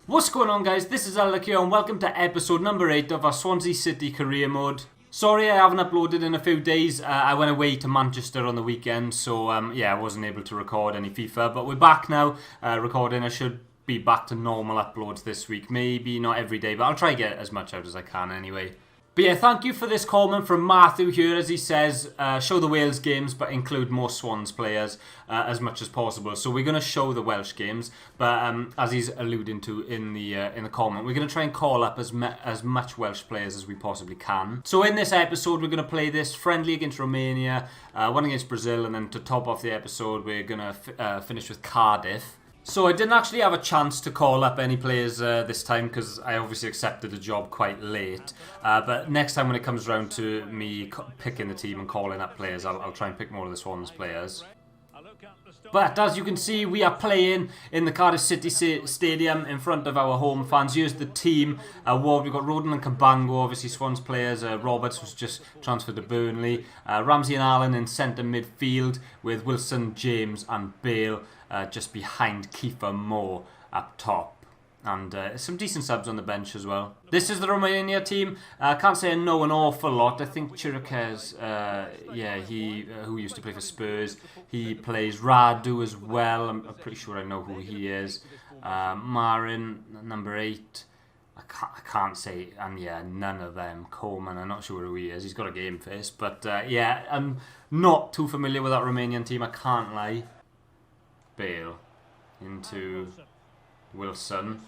What's going on, guys? This is Alec here and welcome to episode number 8 of our Swansea City career mode. Sorry I haven't uploaded in a few days. I went away to Manchester on the weekend, so yeah, I wasn't able to record any FIFA. But we're back now, recording. I should be back to normal uploads this week. Maybe not every day, but I'll try to get as much out as I can anyway. But yeah, thank you for this comment from Matthew here, as he says, show the Wales games but include more Swans players as much as possible. So we're going to show the Welsh games, but as he's alluding to in the comment, we're going to try and call up as much Welsh players as we possibly can. So in this episode, we're going to play this friendly against Romania, one against Brazil, and then to top off the episode, we're going to finish with Cardiff. So I didn't actually have a chance to call up any players this time because I obviously accepted the job quite late. But next time when it comes around to me picking the team and calling up players, I'll try and pick more of the Swans players. But as you can see, we are playing in the Cardiff City Stadium in front of our home fans. Here's the team. We've got Roden and Cabango, obviously Swans players. Roberts was just transferred to Burnley. Ramsey and Allen in centre midfield with Wilson, James and Bale just behind Kiefer Moore up top. And some decent subs on the bench as well. This is the Romania team. I can't say I know an awful lot. I think Chiriquez, who used to play for Spurs, he plays Radu as well. I'm pretty sure I know who he is. Marin, number 8. I can't say, and yeah, none of them. Coleman, I'm not sure who he is. He's got a game face, but yeah, I'm not too familiar with that Romanian team. I can't lie. Bale into Wilson.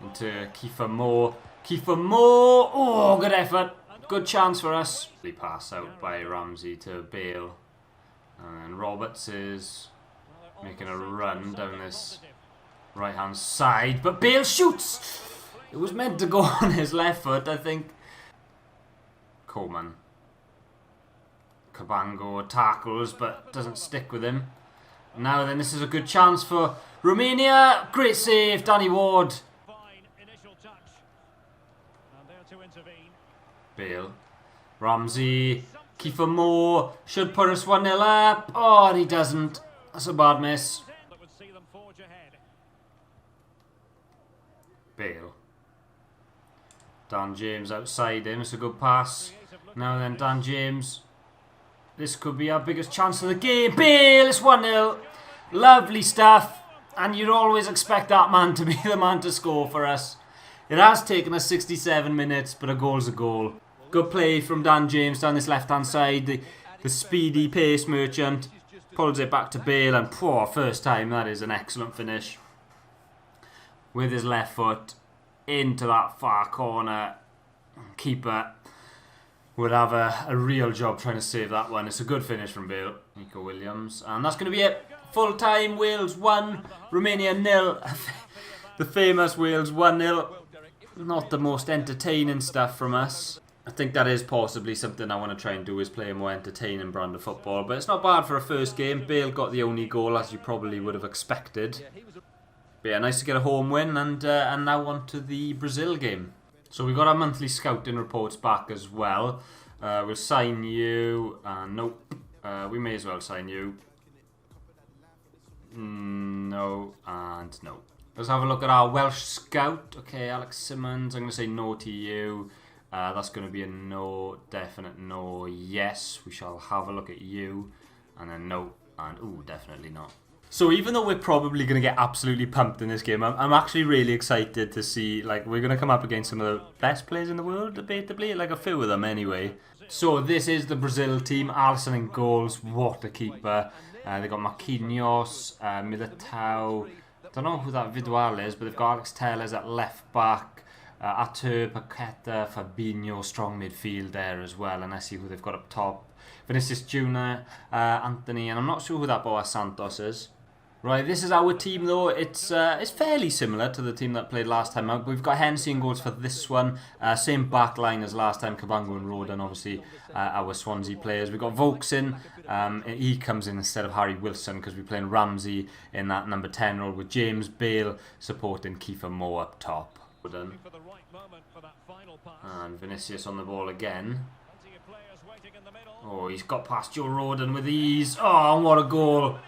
Into Kiefer Moore. Kiefer Moore! Oh, good effort. Good chance for us. We pass out by Ramsey to Bale. And then Roberts is making a run down this right-hand side. But Bale shoots! It was meant to go on his left foot, I think. Coleman. Cabango tackles, but doesn't stick with him. Now then, this is a good chance for Romania. Great save, Danny Ward. Bale. Ramsey. Kiefer Moore. Should put us 1-0 up. Oh, and he doesn't. That's a bad miss. Bale. Dan James outside him. It's a good pass. Now then, Dan James. This could be our biggest chance of the game. Bale, it's 1-0. Lovely stuff. And you'd always expect that man to be the man to score for us. It has taken us 67 minutes, but a goal's a goal. Good play from Dan James down this left-hand side. The speedy pace merchant pulls it back to Bale, and first time, that is an excellent finish. With his left foot into that far corner. Keeper would have a real job trying to save that one. It's a good finish from Bale. Nico Williams. And that's going to be it. Full time, Wales 1, Romania 0. The famous Wales 1-0. Not the most entertaining stuff from us. I think that is possibly something I want to try and do, is play a more entertaining brand of football. But it's not bad for a first game. Bale got the only goal, as you probably would have expected. But yeah, nice to get a home win. And now on to the Brazil game. So we got our monthly scouting reports back as well. We'll sign you. Nope. We may as well sign you. No and no. Let's have a look at our Welsh scout. Okay, Alex Simmons. I'm going to say no to you. That's going to be a no. Definite no. Yes, we shall have a look at you. And then no. And ooh, definitely not. So even though we're probably going to get absolutely pumped in this game, I'm actually really excited to see, like, we're going to come up against some of the best players in the world, debatably, like a few of them anyway. So this is the Brazil team. Alisson in goals. What a keeper. They got Marquinhos, Militao. Don't know who that Vidal is, but they've got Alex Telles at left back. Artur, Paqueta, Fabinho, strong midfield there as well. And I see who they've got up top. Vinicius Junior, Anthony, and I'm not sure who that Boas Santos is. Right, this is our team though. It's fairly similar to the team that played last time out. We've got Hennessy in goals for this one. Same back line as last time. Cabango and Roden, obviously, our Swansea players. We've got Vokes in. He comes in instead of Harry Wilson because we're playing Ramsey in that number 10 role with James Bale supporting Kiefer Moore up top. And Vinicius on the ball again. Oh, he's got past Joe Roden with ease. Oh, what a goal.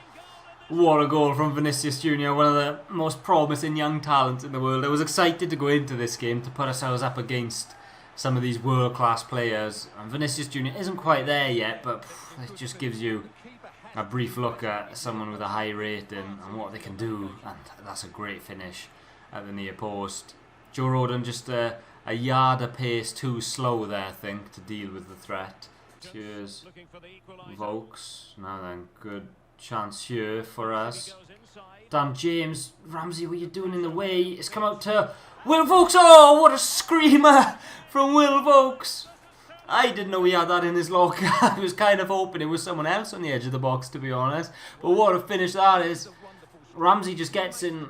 What a goal from Vinicius Jr., one of the most promising young talents in the world. I was excited to go into this game to put ourselves up against some of these world-class players. And Vinicius Jr. isn't quite there yet, but it just gives you a brief look at someone with a high rating and what they can do. And that's a great finish at the near post. Joe Rodon just a yard a pace too slow there, I think, to deal with the threat. Cheers. Vokes. Now then, good chance here for us. Dan James. Ramsey, what are you doing in the way? It's come out to Will Vokes. Oh, what a screamer from Will Vokes. I didn't know he had that in his locker. I was kind of hoping it was someone else on the edge of the box, to be honest. But what a finish that is. Ramsey just gets in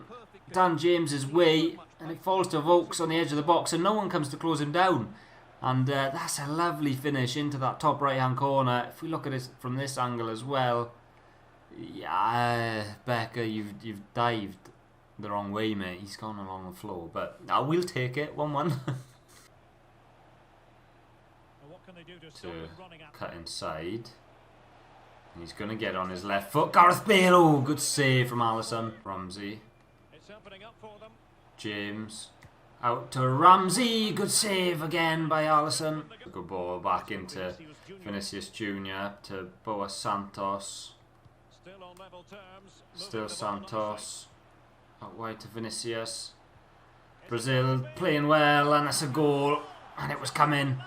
Dan James's way and it falls to Vokes on the edge of the box and no one comes to close him down. And that's a lovely finish into that top right hand corner. If we look at it from this angle as well, yeah, Becker, you've dived the wrong way, mate. He's gone along the floor, but we'll take it. 1-1. To cut inside. He's going to get on his left foot. Gareth Bale, oh, good save from Alisson. Ramsey. James. Out to Ramsey. Good save again by Alisson. Good ball back into Vinicius Jr. to Boas Santos. Still Santos. Out wide to Vinicius. Brazil playing well, and that's a goal. And it was coming.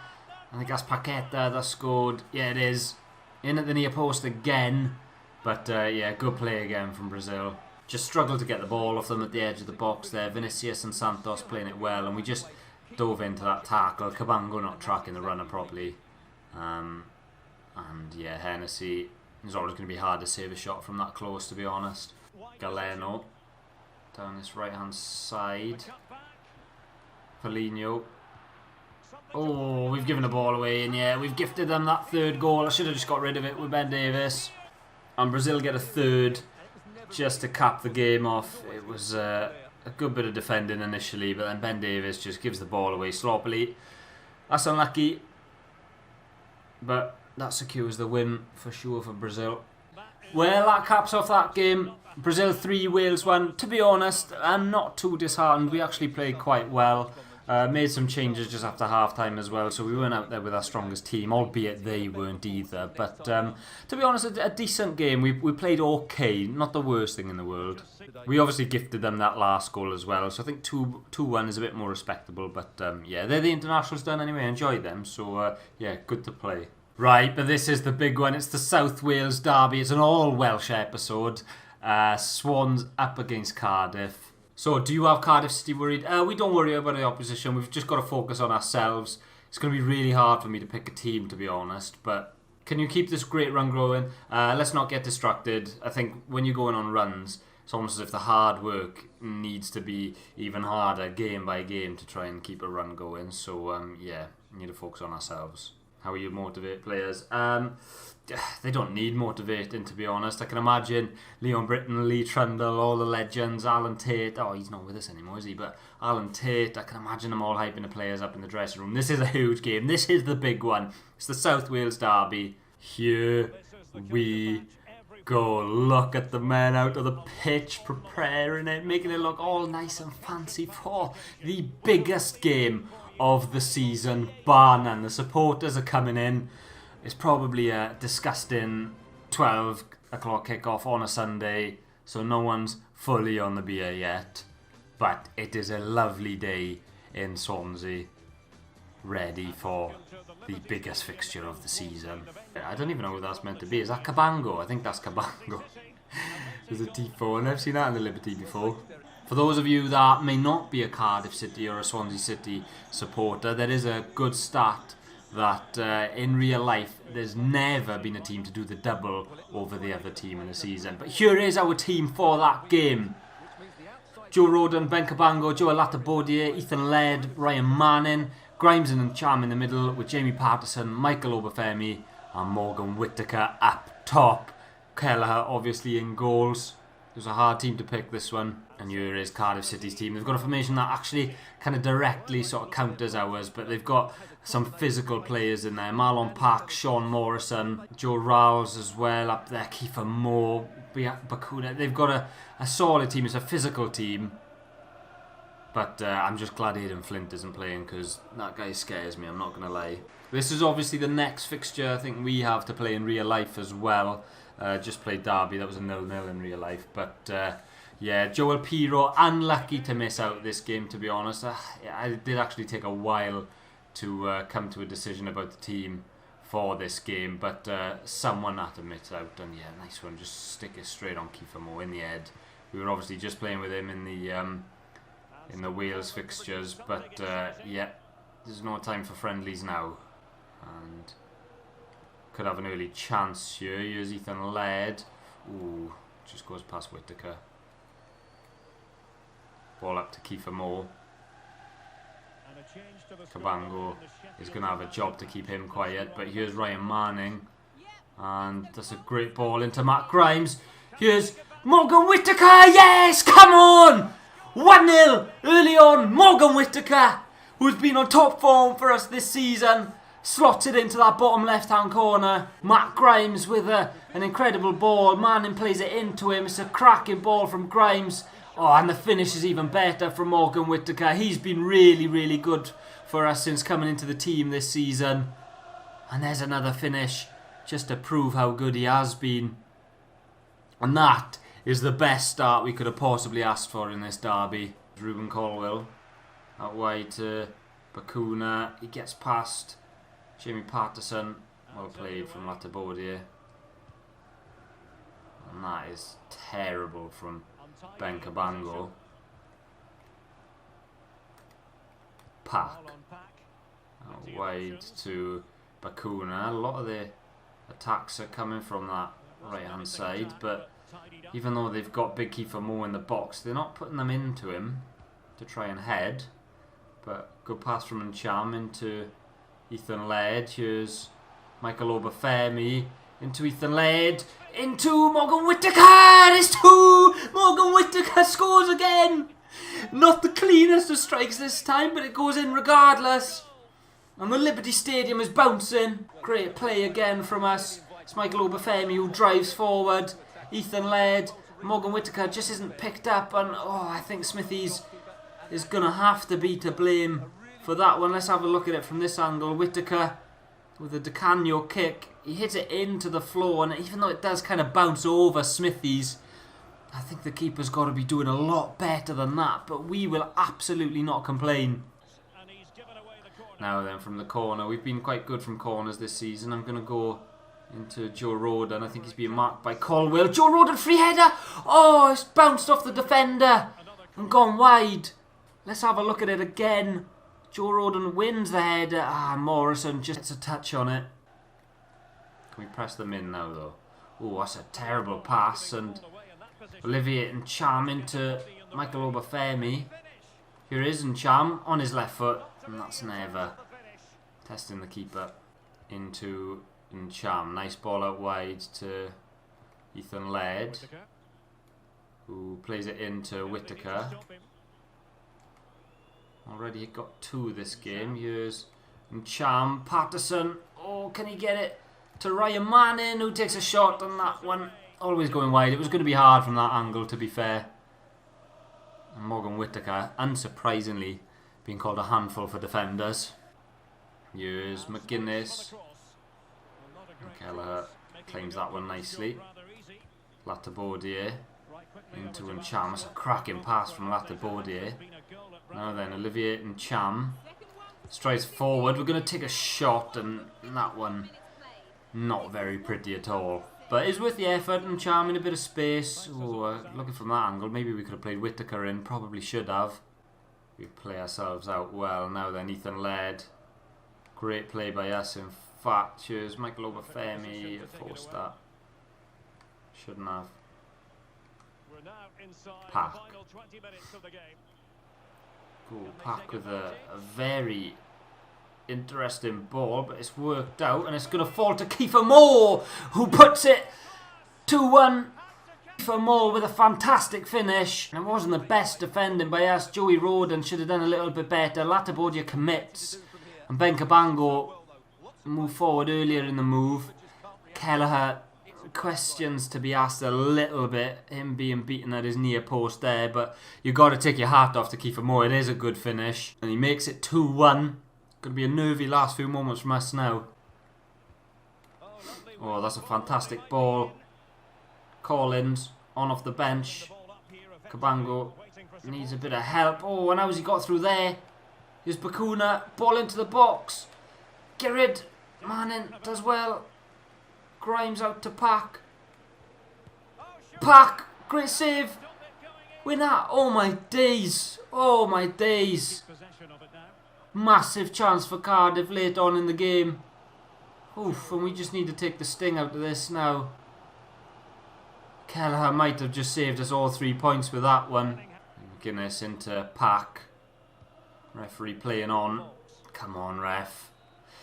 I think that's Paqueta that scored. Yeah, it is. In at the near post again. But yeah, good play again from Brazil. Just struggled to get the ball off them at the edge of the box there. Vinicius and Santos playing it well. And we just dove into that tackle. Cabango not tracking the runner properly. And yeah, Hennessy. It's always going to be hard to save a shot from that close, to be honest. Galeno. Down this right hand side. Paulinho. Oh, we've given the ball away, and yeah, we've gifted them that third goal. I should have just got rid of it with Ben Davies. And Brazil get a third just to cap the game off. It was a good bit of defending initially, but then Ben Davies just gives the ball away sloppily. That's unlucky, but that secures the win for sure for Brazil. Well, that caps off that game. Brazil 3, Wales 1. To be honest, I'm not too disheartened. We actually played quite well. Made some changes just after half-time as well, so we weren't out there with our strongest team, albeit they weren't either. But to be honest, a decent game. We played okay, not the worst thing in the world. We obviously gifted them that last goal as well, so I think 2-1 is a bit more respectable. But yeah, they're the internationals done anyway. I enjoyed them, so yeah, good to play. Right, but this is the big one. It's the South Wales derby. It's an all-Welsh episode. Swans up against Cardiff. So, do you have Cardiff City worried? We don't worry about the opposition. We've just got to focus on ourselves. It's going to be really hard for me to pick a team, to be honest. But can you keep this great run going? Let's not get distracted. I think when you're going on runs, it's almost as if the hard work needs to be even harder game by game to try and keep a run going. So, yeah, we need to focus on ourselves. How will you motivate players? They don't need motivating, to be honest. I can imagine Leon Britton, Lee Trundle, all the legends, Alan Tate. Oh, he's not with us anymore, is he? But Alan Tate, I can imagine them all hyping the players up in the dressing room. This is a huge game. This is the big one. It's the South Wales derby. Here we go. Look at the men out of the pitch, preparing it, making it look all nice and fancy for the biggest game of the season, bar none. The supporters are coming in. It's probably a disgusting 12 o'clock kickoff on a Sunday, so no one's fully on the beer yet. But it is a lovely day in Swansea, ready for the biggest fixture of the season. I don't even know who that's meant to be. Is that Cabango? I think that's Cabango. There's a T4, and I've seen that in the Liberty before. For those of you that may not be a Cardiff City or a Swansea City supporter, there is a good stat that in real life there's never been a team to do the double over the other team in a season. But here is our team for that game. Joe Rodon, Ben Cabango, Joe Latabodier, Ethan Laird, Ryan Manning, Grimes and Cham in the middle with Jamie Patterson, Michael Obafemi and Morgan Whittaker up top. Kelleher obviously in goals. It was a hard team to pick, this one. And here is Cardiff City's team. They've got a formation that actually kind of directly sort of counters ours, but they've got some physical players in there. Marlon Pack, Sean Morrison, Joe Rowles as well up there, Kiefer Moore, Bakuna. They've got a solid team. It's a physical team. But I'm just glad Aidan Flint isn't playing, because that guy scares me, I'm not going to lie. This is obviously the next fixture I think we have to play in real life as well. Just played Derby, that was a 0-0 in real life. But yeah, Joel Piroe, unlucky to miss out this game, to be honest. It did actually take a while to come to a decision about the team for this game. But someone had to miss out, and yeah, nice one. Just stick it straight on Kiefer Moore in the head. We were obviously just playing with him in the Wales fixtures, but yeah, there's no time for friendlies now. And could have an early chance here. Here's Ethan Laird. Ooh, just goes past Whittaker. Ball up to Kiefer Moore. Cabango is going to have a job to keep him quiet, but here's Ryan Manning. And that's a great ball into Matt Grimes. Here's Morgan Whittaker. Yes, come on! 1-0 early on. Morgan Whittaker, who's been on top form for us this season, slots it into that bottom left-hand corner. Matt Grimes with an incredible ball. Manning plays it into him. It's a cracking ball from Grimes. Oh, and the finish is even better from Morgan Whittaker. He's been really, really good for us since coming into the team this season. And there's another finish just to prove how good he has been. And that is the best start we could have possibly asked for in this derby. Ruben Colwell out wide to Bakuna. He gets past Jamie Patterson. Well played from Latabodier. And that is terrible from Ben Cabango. Pack out wide to Bakuna. A lot of the attacks are coming from that right hand side, but even though they've got Big Kiefer Moore in the box, they're not putting them into him to try and head. But good pass from Ncham into Ethan Laird. Here's Michael Obafemi into Ethan Laird, into Morgan Whittaker. It's 2. Morgan Whittaker scores again. Not the cleanest of strikes this time, but it goes in regardless. And the Liberty Stadium is bouncing. Great play again from us. It's Michael Obafemi who drives forward. Ethan Laird, Morgan Whittaker just isn't picked up, and oh, I think Smithies is going to have to be to blame for that one. Let's have a look at it from this angle. Whittaker with a De Canio kick. He hits it into the floor, and even though it does kind of bounce over Smithies, I think the keeper's got to be doing a lot better than that, but we will absolutely not complain. Now then, from the corner, we've been quite good from corners this season. I'm going to go into Joe Roden. I think he's being marked by Colwell. Joe Roden, free header. Oh, it's bounced off the defender and gone wide. Let's have a look at it again. Joe Roden wins the header. Ah, Morrison just gets a touch on it. Can we press them in now, though? Oh, that's a terrible pass. And Olivier Ncham into Michael Obafemi. Here is Ncham on his left foot. And that's never testing the keeper into Ncham. Nice ball out wide to Ethan Laird, who plays it into Whittaker. Already got 2 this game. Here's Ncham. Patterson. Oh, can he get it to Ryan Manning, who takes a shot on that one? Always going wide. It was going to be hard from that angle, to be fair. And Morgan Whittaker, unsurprisingly, being called a handful for defenders. Here's McGuinness. Kelleher claims that one nicely. Latabodier into Ncham. It's a cracking pass from Latabodier. Now then, Olivier Ncham strides forward. We're going to take a shot, and that one not very pretty at all. But it's worth the effort. Ncham in a bit of space. Oh, looking from that angle, maybe we could have played Whittaker in. Probably should have. We play ourselves out well. Now then, Ethan Laird. Great play by us, in fact. Cheers, Michael Obafemi. Forced that. Shouldn't have. Pack. Cool. Pack with a very interesting ball, but it's worked out, and it's going to fall to Kiefer Moore, who puts it 2-1 For more with a fantastic finish. It wasn't the best defending by us. Joey Roden should have done a little bit better. Latabodia commits. And Ben Cabango moved forward earlier in the move. Kelleher, questions to be asked a little bit. Him being beaten at his near post there. But you've got to take your hat off to Kiefer Moore. It is a good finish. And he makes it 2-1. Going to be a nervy last few moments from us now. Oh, that's a fantastic ball. Collins on off the bench. Cabango needs a bit of help. Oh, and how's he got through there? Here's Bakuna. Ball into the box. Get rid. Manning does well. Grimes out to Pack. Pack. Great save. Winner. Oh my days. Oh my days. Massive chance for Cardiff late on in the game. Oof, and we just need to take the sting out of this now. Kelleher might have just saved us all 3 points with that one. Guinness into Pack. Referee playing on. Come on, ref.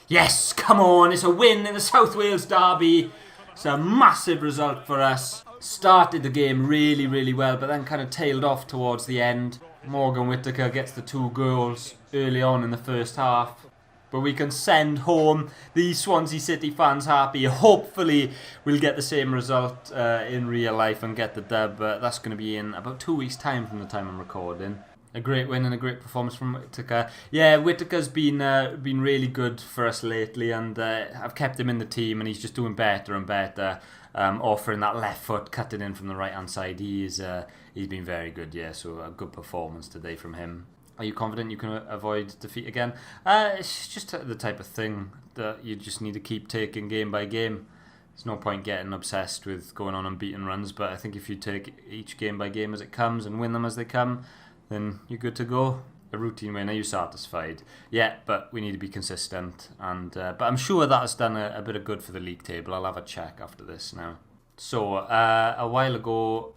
Yes, come on. It's a win in the South Wales derby. It's a massive result for us. Started the game really, really well, but then kind of tailed off towards the end. Morgan Whittaker gets the 2 goals early on in the first half. But we can send home the Swansea City fans happy. Hopefully we'll get the same result in real life and get the dub. That's going to be in about 2 weeks' time from the time I'm recording. A great win and a great performance from Whittaker. Yeah, Whittaker's been really good for us lately, and I've kept him in the team, and he's just doing better and better. Offering that left foot, cutting in from the right hand side. He's been very good. Yeah, so a good performance today from him. Are you confident you can avoid defeat again? It's just the type of thing that you just need to keep taking game by game. There's no point getting obsessed with going on unbeaten runs, but I think if you take each game by game as it comes and win them as they come, then you're good to go. A routine win, are you satisfied? Yeah, but we need to be consistent. And but I'm sure that has done a bit of good for the league table. I'll have a check after this now. So, a while ago,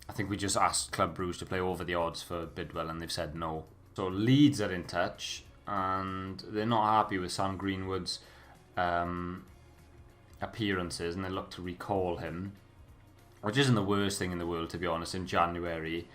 I think we just asked Club Brugge to play over the odds for Bidwell, and they've said no. So Leeds are in touch, and they're not happy with Sam Greenwood's appearances, and they look to recall him, which isn't the worst thing in the world, to be honest, in January,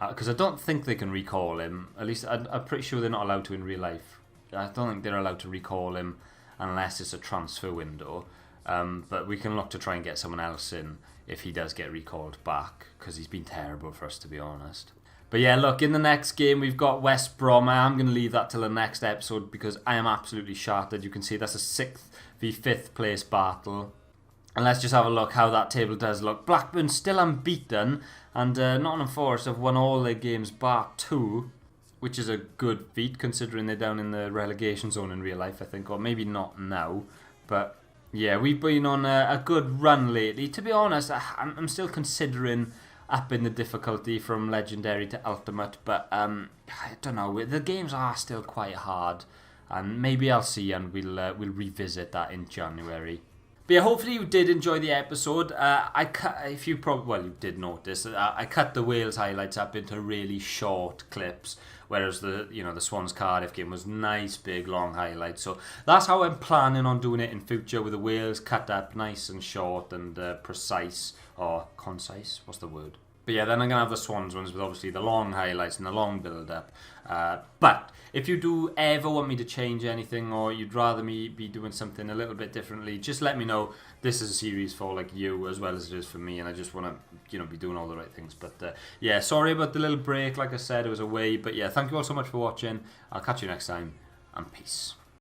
because I don't think they can recall him. At least I'm pretty sure they're not allowed to in real life. I don't think they're allowed to recall him unless it's a transfer window. But we can look to try and get someone else in if he does get recalled back, because he's been terrible for us, to be honest. But yeah, look, in the next game we've got West Brom. I am going to leave that till the next episode because I am absolutely shattered. You can see that's a 6th v 5th place battle. And let's just have a look how that table does look. Blackburn still unbeaten, and Nottingham Forest have won all their games bar 2, which is a good feat considering they're down in the relegation zone in real life, I think, or maybe not now, but yeah, we've been on a good run lately. To be honest, I'm still considering upping the difficulty from Legendary to Ultimate, but I don't know. The games are still quite hard, and maybe I'll see, and we'll revisit that in January. But yeah, hopefully you did enjoy the episode. If you you did notice, I cut the Wales highlights up into really short clips, whereas the Swans Cardiff game was nice, big, long highlights. So that's how I'm planning on doing it in future, with the Wales cut up nice and short and precise, or concise. What's the word? But yeah, then I'm going to have the Swans ones with obviously the long highlights and the long build-up. But if you do ever want me to change anything, or you'd rather me be doing something a little bit differently, just let me know. This is a series for like you as well as it is for me, and I just want to be doing all the right things. But yeah, sorry about the little break. Like I said, it was away. But yeah, thank you all so much for watching. I'll catch you next time, and peace.